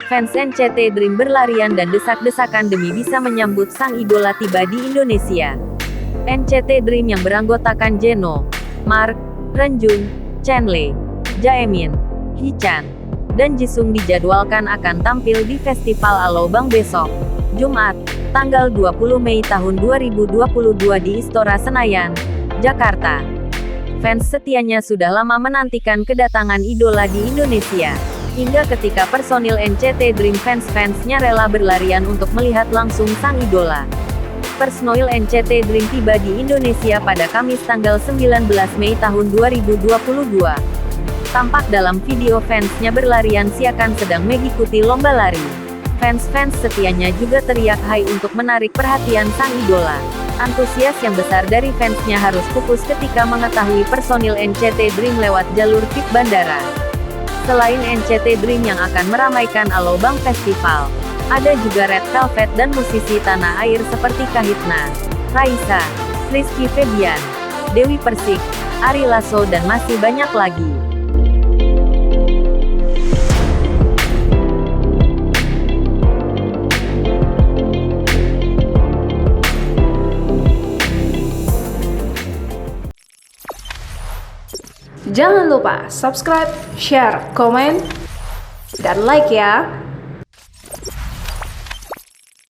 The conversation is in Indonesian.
Fans NCT Dream berlarian dan desak-desakan demi bisa menyambut sang idola tiba di Indonesia. NCT Dream yang beranggotakan Jeno, Mark, Renjun, Chenle, Jaemin, Hichan, dan Jisung dijadwalkan akan tampil di Festival Alobang besok, Jumat, tanggal 20 Mei tahun 2022 di Istora Senayan, Jakarta. Fans setianya sudah lama menantikan kedatangan idola di Indonesia. Hingga ketika personil NCT Dream fans-fansnya rela berlarian untuk melihat langsung sang idola. Personil NCT Dream tiba di Indonesia pada Kamis tanggal 19 Mei tahun 2022. Tampak dalam video fansnya berlarian seakan sedang mengikuti lomba lari. Fans-fans setianya juga teriak hai untuk menarik perhatian sang idola. Antusias yang besar dari fansnya harus pupus ketika mengetahui personil NCT Dream lewat jalur VIP bandara. Selain NCT Dream yang akan meramaikan Alobang Festival, ada juga Red Velvet dan musisi tanah air seperti Kahitna, Raisa, Rizky Febian, Dewi Persik, Ari Lasso dan masih banyak lagi. Jangan lupa subscribe, share, komen, dan like ya!